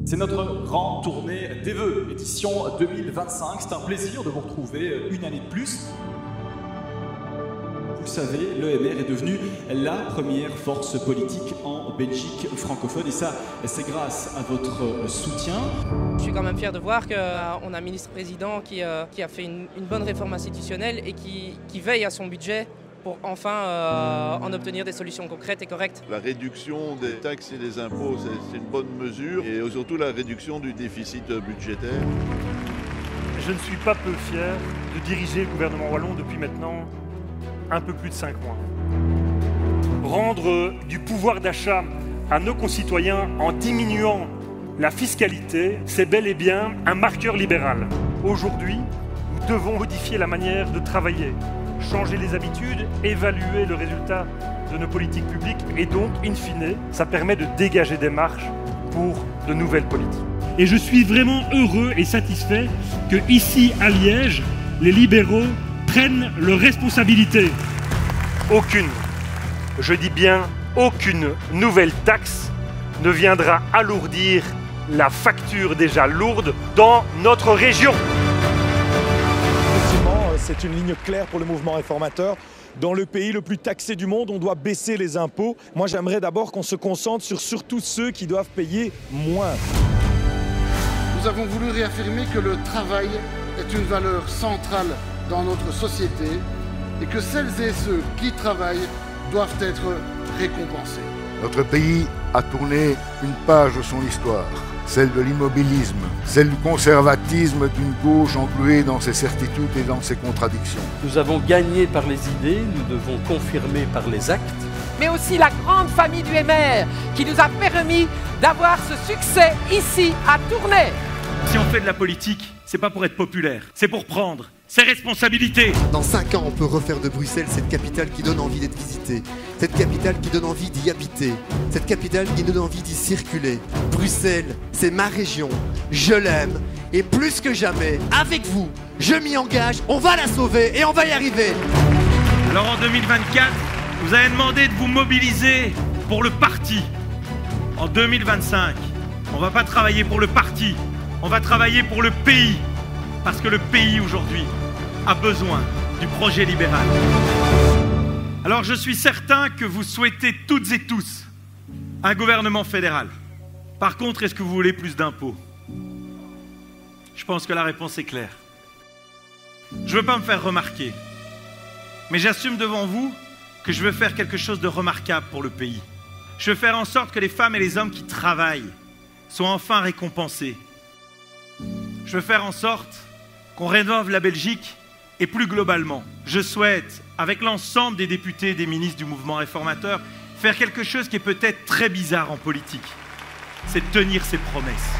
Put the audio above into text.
C'est notre grande tournée des vœux, édition 2025. C'est un plaisir de vous retrouver une année de plus. Vous le savez, l'EMR est devenue la première force politique en Belgique francophone et ça, c'est grâce à votre soutien. Je suis quand même fier de voir qu'on a un ministre-président qui a fait une bonne réforme institutionnelle et qui veille à son budget pour enfin en obtenir des solutions concrètes et correctes. La réduction des taxes et des impôts, c'est une bonne mesure et surtout la réduction du déficit budgétaire. Je ne suis pas peu fier de diriger le gouvernement wallon depuis maintenant un peu plus de 5 mois. Rendre du pouvoir d'achat à nos concitoyens en diminuant la fiscalité, c'est bel et bien un marqueur libéral. Aujourd'hui, nous devons modifier la manière de travailler, changer les habitudes, évaluer le résultat de nos politiques publiques et donc, in fine, ça permet de dégager des marges pour de nouvelles politiques. Et je suis vraiment heureux et satisfait que ici à Liège, les libéraux prennent leurs responsabilités. Aucune, je dis bien aucune nouvelle taxe ne viendra alourdir la facture déjà lourde dans notre région. C'est une ligne claire pour le mouvement réformateur. Dans le pays le plus taxé du monde, on doit baisser les impôts. Moi, j'aimerais d'abord qu'on se concentre sur surtout ceux qui doivent payer moins. Nous avons voulu réaffirmer que le travail est une valeur centrale dans notre société et que celles et ceux qui travaillent doivent être récompensés. Notre pays a tourné une page de son histoire, celle de l'immobilisme, celle du conservatisme d'une gauche engluée dans ses certitudes et dans ses contradictions. Nous avons gagné par les idées, nous devons confirmer par les actes. Mais aussi la grande famille du MR qui nous a permis d'avoir ce succès ici à Tournai. Si on fait de la politique, c'est pas pour être populaire, c'est pour prendre ses responsabilités. Dans 5 ans, on peut refaire de Bruxelles cette capitale qui donne envie d'être visitée, cette capitale qui donne envie d'y habiter, cette capitale qui donne envie d'y circuler. Bruxelles, c'est ma région, je l'aime, et plus que jamais, avec vous, je m'y engage, on va la sauver et on va y arriver. Alors en 2024, vous avez demandé de vous mobiliser pour le parti. En 2025, on va pas travailler pour le parti, on va travailler pour le pays. Parce que le pays aujourd'hui a besoin du projet libéral. Alors je suis certain que vous souhaitez toutes et tous un gouvernement fédéral. Par contre, est-ce que vous voulez plus d'impôts? Je pense que la réponse est claire. Je ne veux pas me faire remarquer, mais j'assume devant vous que je veux faire quelque chose de remarquable pour le pays. Je veux faire en sorte que les femmes et les hommes qui travaillent soient enfin récompensés. Je veux faire en sorte qu'on rénove la Belgique et plus globalement, je souhaite, avec l'ensemble des députés et des ministres du mouvement réformateur, faire quelque chose qui est peut-être très bizarre en politique. C'est de tenir ses promesses.